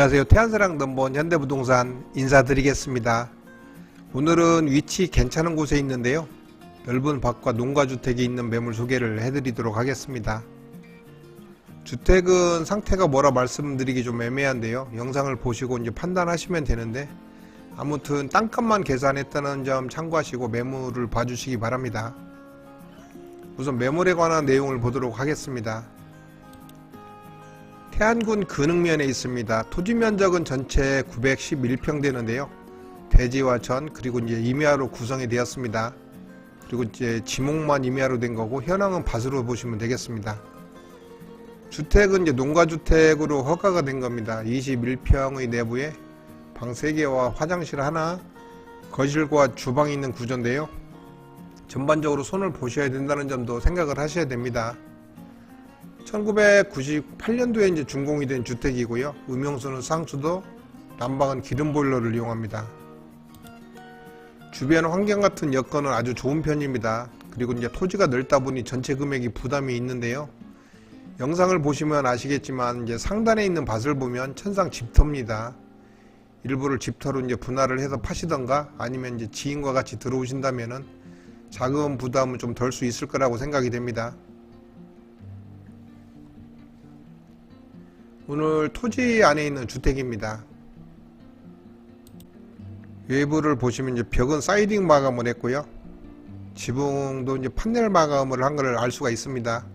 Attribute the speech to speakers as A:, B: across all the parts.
A: 안녕하세요. 태안사랑 넘버원 현대부동산 인사드리겠습니다. 오늘은 위치 괜찮은 곳에 있는데요. 넓은 밭과 농가주택이 있는 매물 소개를 해드리도록 하겠습니다. 주택은 상태가 뭐라 말씀드리기 좀 애매한데요. 영상을 보시고 이제 판단하시면 되는데, 아무튼 땅값만 계산했다는 점 참고하시고 매물을 봐주시기 바랍니다. 우선 매물에 관한 내용을 보도록 하겠습니다. 태안군 근흥면에 있습니다. 토지 면적은 전체 911평 되는데요. 대지와 전 그리고 이제 임야로 구성이 되었습니다. 그리고 이제 지목만 임야로 된 거고 현황은 밭으로 보시면 되겠습니다. 주택은 이제 농가주택으로 허가가 된 겁니다. 21평의 내부에 방 3개와 화장실 하나, 거실과 주방이 있는 구조인데요. 전반적으로 손을 보셔야 된다는 점도 생각을 하셔야 됩니다. 1998년도에 이제 준공이 된 주택이고요. 음용수는 상수도, 난방은 기름 보일러를 이용합니다. 주변 환경 같은 여건은 아주 좋은 편입니다. 그리고 이제 토지가 넓다 보니 전체 금액이 부담이 있는데요. 영상을 보시면 아시겠지만 이제 상단에 있는 밭을 보면 천상 집터입니다. 일부를 집터로 이제 분할을 해서 파시던가 아니면 이제 지인과 같이 들어오신다면은 자금 부담은 좀 덜 수 있을 거라고 생각이 됩니다. 오늘 토지 안에 있는 주택입니다. 외부를 보시면 이제 벽은 사이딩 마감을 했고요. 지붕도 이제 판넬 마감을 한 걸 알 수가 있습니다.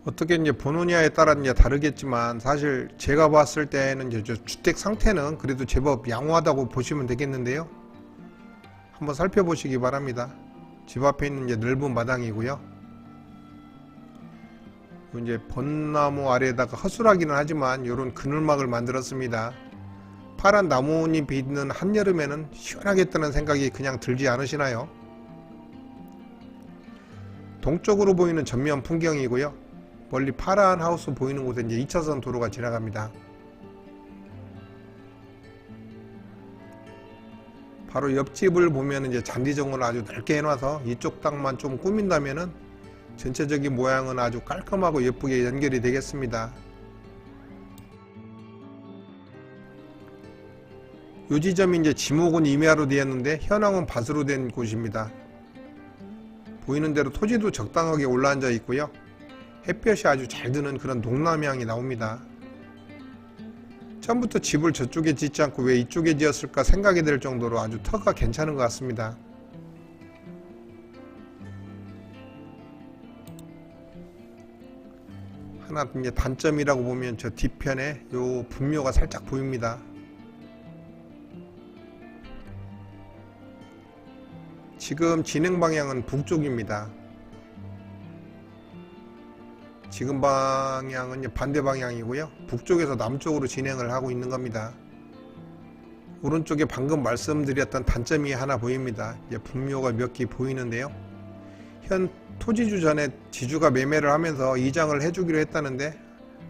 A: 어떻게 이제 보느냐에 따라 이제 다르겠지만 사실 제가 봤을 때는 이제 주택 상태는 그래도 제법 양호하다고 보시면 되겠는데요. 한번 살펴보시기 바랍니다. 집 앞에 있는 이제 넓은 마당이고요. 이제 벚나무 아래에다가 허술하기는 하지만 이런 그늘막을 만들었습니다. 파란 나뭇잎이 있는 한여름에는 시원하겠다는 생각이 그냥 들지 않으시나요? 동쪽으로 보이는 전면 풍경이고요. 멀리 파란 하우스 보이는 곳에 이제 2차선 도로가 지나갑니다. 바로 옆집을 보면 이제 잔디정원을 아주 넓게 해놔서 이쪽 땅만 좀 꾸민다면은 전체적인 모양은 아주 깔끔하고 예쁘게 연결이 되겠습니다. 이 지점이 이제 지목은 임야로 되었는데 현황은 밭으로 된 곳입니다. 보이는 대로 토지도 적당하게 올라앉아 있고요. 햇볕이 아주 잘 드는 그런 동남향이 나옵니다. 처음부터 집을 저쪽에 짓지 않고 왜 이쪽에 지었을까 생각이 들 정도로 아주 터가 괜찮은 것 같습니다. 하나 이제 단점이라고 보면 저 뒤편에 요 분묘가 살짝 보입니다. 지금 진행 방향은 북쪽입니다. 지금 방향은 반대 방향이고요. 북쪽에서 남쪽으로 진행을 하고 있는 겁니다. 오른쪽에 방금 말씀드렸던 단점이 하나 보입니다. 분묘가 몇 개 보이는데요. 현 토지주 전에 지주가 매매를 하면서 이장을 해주기로 했다는데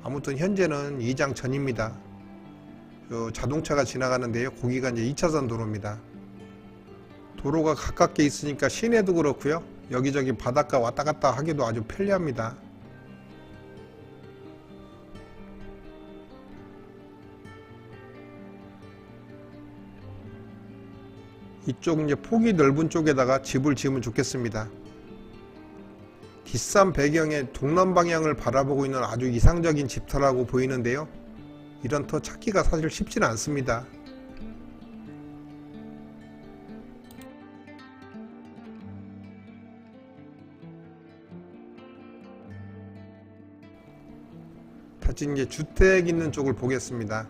A: 아무튼 현재는 이장 전입니다. 자동차가 지나가는데요. 거기가 이제 2차선 도로입니다. 도로가 가깝게 있으니까 시내도 그렇고요. 여기저기 바닷가 왔다 갔다 하기도 아주 편리합니다. 이쪽 이제 폭이 넓은 쪽에다가 집을 지으면 좋겠습니다. 뒷산 배경에 동남 방향을 바라보고 있는 아주 이상적인 집터라고 보이는데요. 이런 터 찾기가 사실 쉽지는 않습니다. 다시 이제 주택 있는 쪽을 보겠습니다.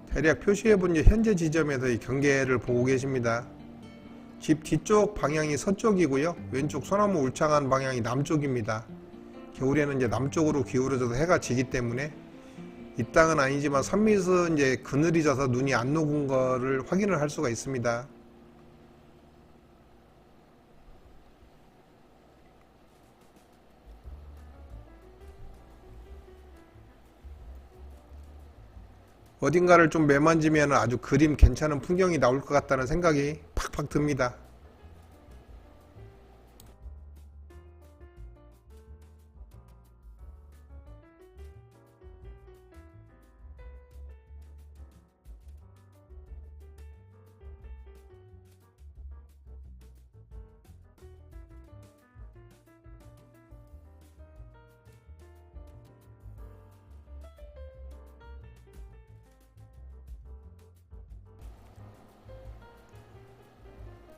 A: 대략 표시해본 현재 지점에서의 경계를 보고 계십니다. 집 뒤쪽 방향이 서쪽이고요. 왼쪽 소나무 울창한 방향이 남쪽입니다. 겨울에는 이제 남쪽으로 기울어져서 해가 지기 때문에 이 땅은 아니지만 산밑은 이제 그늘이 져서 눈이 안 녹은 거를 확인을 할 수가 있습니다. 어딘가를 좀 매만지면 아주 그림 괜찮은 풍경이 나올 것 같다는 생각이 팍팍 듭니다.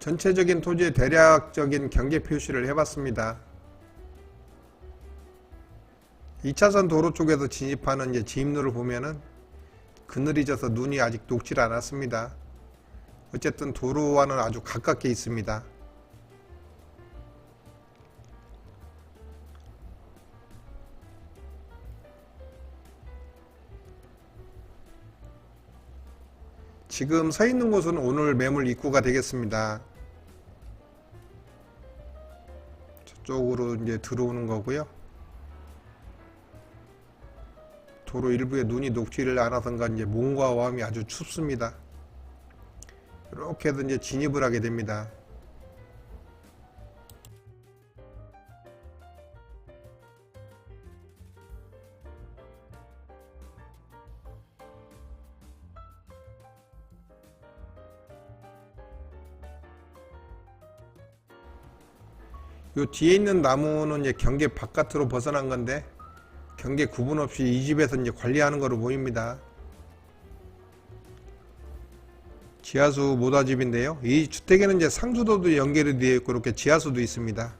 A: 전체적인 토지의 대략적인 경계 표시를 해봤습니다. 2차선 도로 쪽에서 진입하는 이제 진입로를 보면은 그늘이 져서 눈이 아직 녹질 않았습니다. 어쨌든 도로와는 아주 가깝게 있습니다. 지금 서 있는 곳은 오늘 매물 입구가 되겠습니다. 저쪽으로 이제 들어오는 거고요. 도로 일부에 눈이 녹지를 않아서인가 이제 몸과 마음이 아주 춥습니다. 이렇게 해서 이제 진입을 하게 됩니다. 요 뒤에 있는 나무는 이제 경계 바깥으로 벗어난 건데 경계 구분 없이 이 집에서 이제 관리하는 거로 보입니다. 지하수 모다집인데요. 이 주택에는 이제 상수도도 연결이 되어 있고 이렇게 지하수도 있습니다.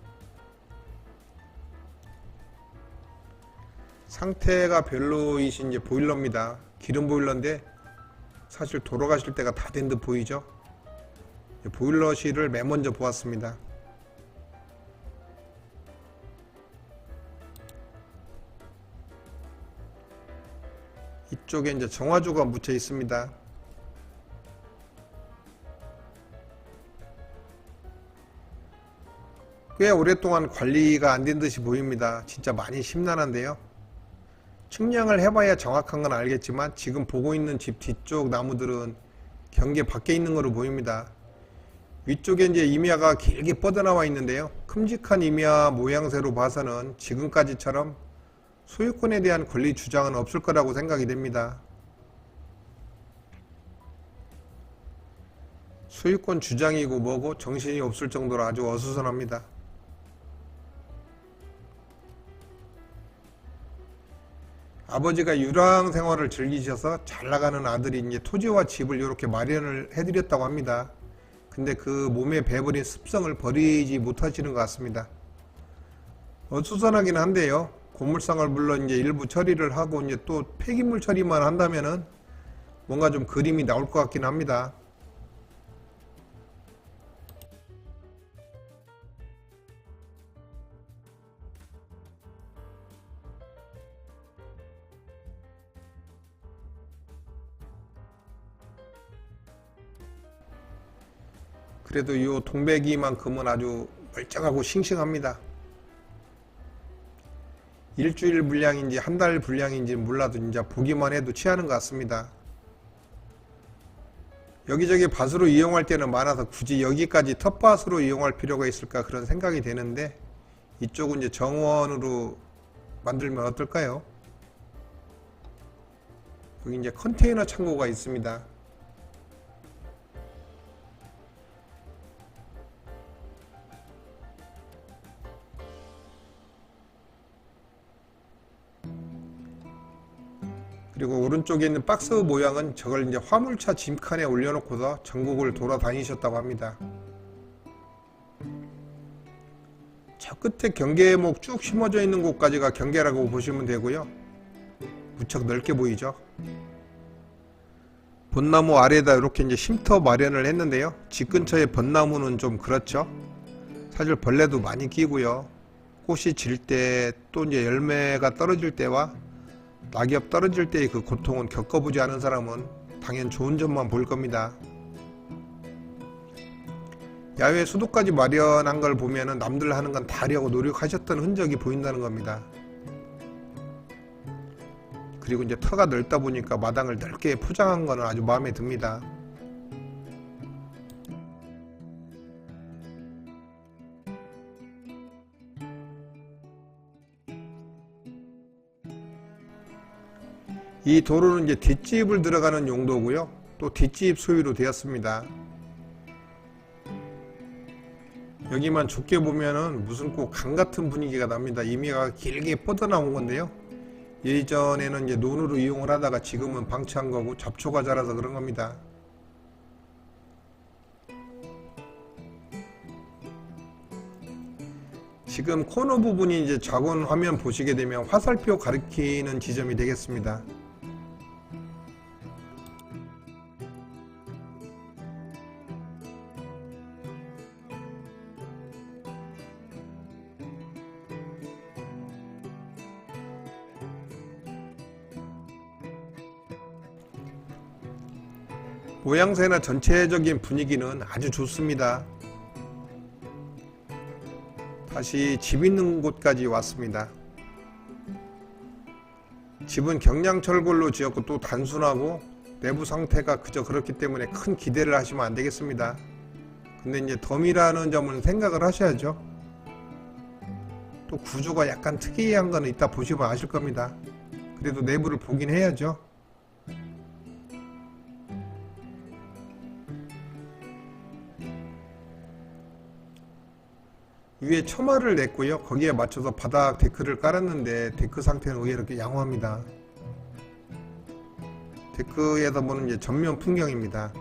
A: 상태가 별로이신 이제 보일러입니다. 기름 보일러인데 사실 돌아가실 때가 다 된 듯 보이죠. 보일러실을 맨 먼저 보았습니다. 이쪽에 이제 정화조가 묻혀 있습니다. 꽤 오랫동안 관리가 안 된 듯이 보입니다. 진짜 많이 심란한데요. 측량을 해봐야 정확한 건 알겠지만 지금 보고 있는 집 뒤쪽 나무들은 경계 밖에 있는 거로 보입니다. 위쪽에 이제 임야가 길게 뻗어나와 있는데요. 큼직한 임야 모양새로 봐서는 지금까지처럼 소유권에 대한 권리 주장은 없을 거라고 생각이 됩니다. 소유권 주장이고 뭐고 정신이 없을 정도로 아주 어수선합니다. 아버지가 유랑 생활을 즐기셔서 잘 나가는 아들이 이제 토지와 집을 이렇게 마련을 해드렸다고 합니다. 근데 그 몸에 배버린 습성을 버리지 못하시는 것 같습니다. 어수선하긴 한데요. 고물상을 물론 이제 일부 처리를 하고 이제 또 폐기물 처리만 한다면은 뭔가 좀 그림이 나올 것 같긴 합니다. 그래도 이 동백이만큼은 아주 멀쩡하고 싱싱합니다. 일주일 분량인지 한 달 분량인지 몰라도 진짜 보기만 해도 취하는 것 같습니다. 여기저기 밭으로 이용할 때는 많아서 굳이 여기까지 텃밭으로 이용할 필요가 있을까 그런 생각이 되는데 이쪽은 이제 정원으로 만들면 어떨까요? 여기 이제 컨테이너 창고가 있습니다. 그리고 오른쪽에 있는 박스 모양은 저걸 이제 화물차 짐칸에 올려놓고서 전국을 돌아다니셨다고 합니다. 저 끝에 경계목 쭉 심어져 있는 곳까지가 경계라고 보시면 되고요. 무척 넓게 보이죠. 벚나무 아래에다 이렇게 이제 쉼터 마련을 했는데요. 집 근처에 벚나무는 좀 그렇죠. 사실 벌레도 많이 끼고요. 꽃이 질 때 또 이제 열매가 떨어질 때와 낙엽 떨어질 때의 그 고통은 겪어보지 않은 사람은 당연 좋은 점만 볼 겁니다. 야외 수도까지 마련한 걸 보면은 남들 하는 건 다 하려고 노력하셨던 흔적이 보인다는 겁니다. 그리고 이제 터가 넓다 보니까 마당을 넓게 포장한 거는 아주 마음에 듭니다. 이 도로는 이제 뒷집을 들어가는 용도고요. 또 뒷집 소유로 되었습니다. 여기만 좁게 보면은 무슨 꼭 강 같은 분위기가 납니다. 임야가 길게 뻗어나온 건데요. 예전에는 이제 논으로 이용을 하다가 지금은 방치한 거고 잡초가 자라서 그런 겁니다. 지금 코너 부분이 이제 좌권 화면 보시게 되면 화살표 가리키는 지점이 되겠습니다. 모양새나 전체적인 분위기는 아주 좋습니다. 다시 집 있는 곳까지 왔습니다. 집은 경량철골로 지었고 또 단순하고 내부 상태가 그저 그렇기 때문에 큰 기대를 하시면 안 되겠습니다. 근데 이제 덤이라는 점은 생각을 하셔야죠. 또 구조가 약간 특이한 거는 이따 보시면 아실 겁니다. 그래도 내부를 보긴 해야죠. 위에 처마를 냈고요. 거기에 맞춰서 바닥 데크를 깔았는데 데크 상태는 의외로 이렇게 양호합니다. 데크에서 보는 이제 전면 풍경입니다.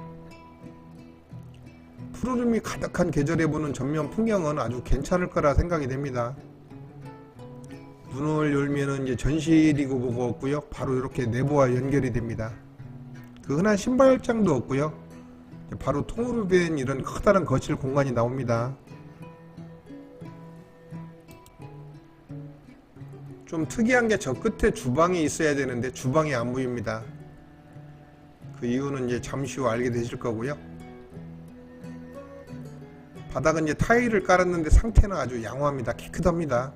A: 푸르름이 가득한 계절에 보는 전면 풍경은 아주 괜찮을 거라 생각이 됩니다. 문을 열면은 이제 전실이고 뭐고 없고요. 바로 이렇게 내부와 연결이 됩니다. 그 흔한 신발장도 없고요. 바로 통으로 된 이런 커다란 거실 공간이 나옵니다. 좀 특이한 게 저 끝에 주방이 있어야 되는데 주방이 안 보입니다. 그 이유는 이제 잠시 후 알게 되실 거고요. 바닥은 이제 타일을 깔았는데 상태는 아주 양호합니다. 깨끗합니다.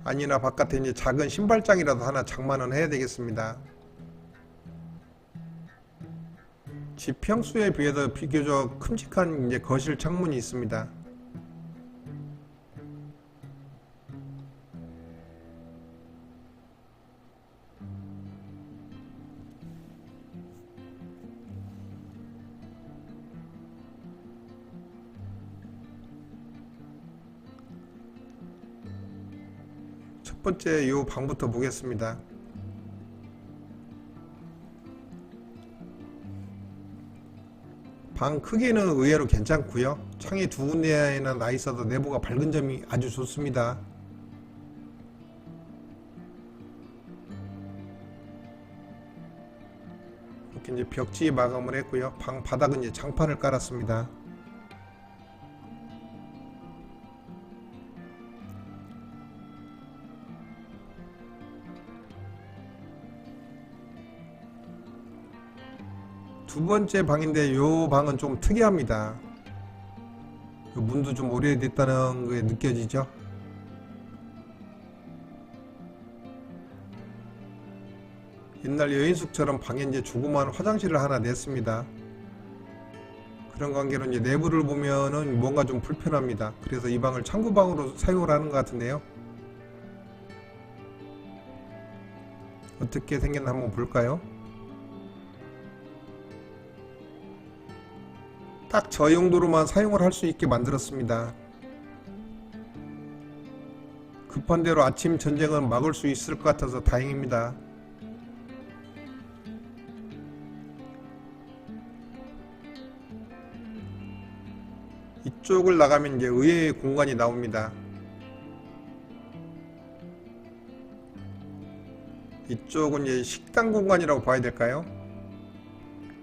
A: 아니나 바깥에 이제 작은 신발장이라도 하나 장만은 해야 되겠습니다. 집 평수에 비해서 비교적 큼직한 이제 거실 창문이 있습니다. 첫 번째 이 방부터 보겠습니다. 방 크기는 의외로 괜찮고요. 창이 두 군데나 나 있어서 내부가 밝은 점이 아주 좋습니다. 이렇게 이제 벽지 마감을 했고요. 방 바닥은 이제 장판을 깔았습니다. 두 번째 방인데 요 방은 좀 특이합니다. 요 문도 좀 오래됐다는 게 느껴지죠? 옛날 여인숙처럼 방에 이제 조그만 화장실을 하나 냈습니다. 그런 관계로 이제 내부를 보면은 뭔가 좀 불편합니다. 그래서 이 방을 창구방으로 사용을 하는 것 같은데요. 어떻게 생겼나 한번 볼까요? 딱 저 용도로만 사용을 할 수 있게 만들었습니다. 급한 대로 아침 전쟁은 막을 수 있을 것 같아서 다행입니다. 이쪽을 나가면 이제 의외의 공간이 나옵니다. 이쪽은 이제 식당 공간이라고 봐야 될까요?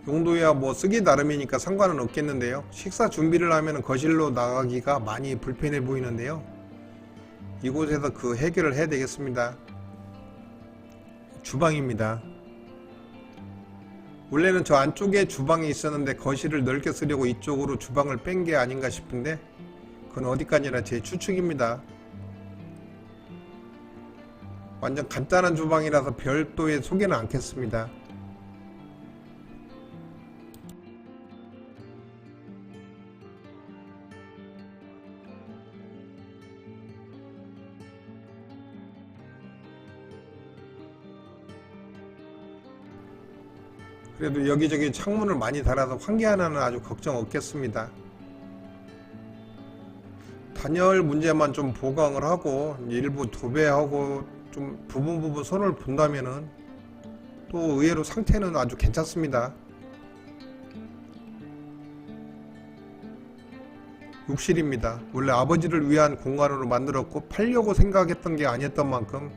A: 용도야 뭐 쓰기 나름이니까 상관은 없겠는데요. 식사 준비를 하면 거실로 나가기가 많이 불편해 보이는데요. 이곳에서 그 해결을 해야 되겠습니다. 주방입니다. 원래는 저 안쪽에 주방이 있었는데 거실을 넓게 쓰려고 이쪽으로 주방을 뺀 게 아닌가 싶은데 그건 어디까지나 제 추측입니다. 완전 간단한 주방이라서 별도의 소개는 않겠습니다. 그래도 여기저기 창문을 많이 달아서 환기 하나는 아주 걱정 없겠습니다. 단열 문제만 좀 보강을 하고 일부 도배하고 좀 부분 손을 본다면은 또 의외로 상태는 아주 괜찮습니다. 욕실입니다. 원래 아버지를 위한 공간으로 만들었고 팔려고 생각했던 게 아니었던 만큼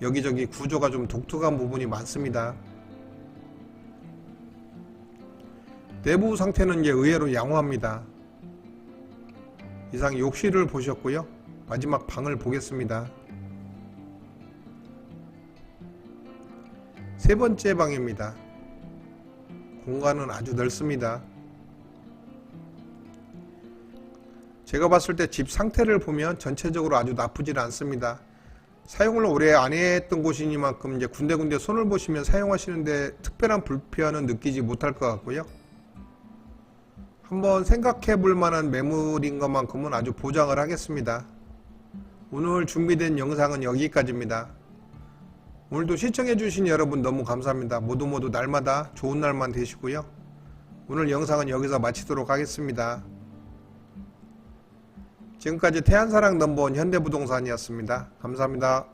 A: 여기저기 구조가 좀 독특한 부분이 많습니다. 내부 상태는 이제 의외로 양호합니다. 이상 욕실을 보셨고요. 마지막 방을 보겠습니다. 세 번째 방입니다. 공간은 아주 넓습니다. 제가 봤을 때 집 상태를 보면 전체적으로 아주 나쁘질 않습니다. 사용을 오래 안 했던 곳이니만큼 이제 군데군데 손을 보시면 사용하시는데 특별한 불편은 느끼지 못할 것 같고요. 한번 생각해 볼 만한 매물인 것만큼은 아주 보장을 하겠습니다. 오늘 준비된 영상은 여기까지입니다. 오늘도 시청해 주신 여러분 너무 감사합니다. 모두 날마다 좋은 날만 되시고요. 오늘 영상은 여기서 마치도록 하겠습니다. 지금까지 태안사랑 넘버원 현대부동산이었습니다. 감사합니다.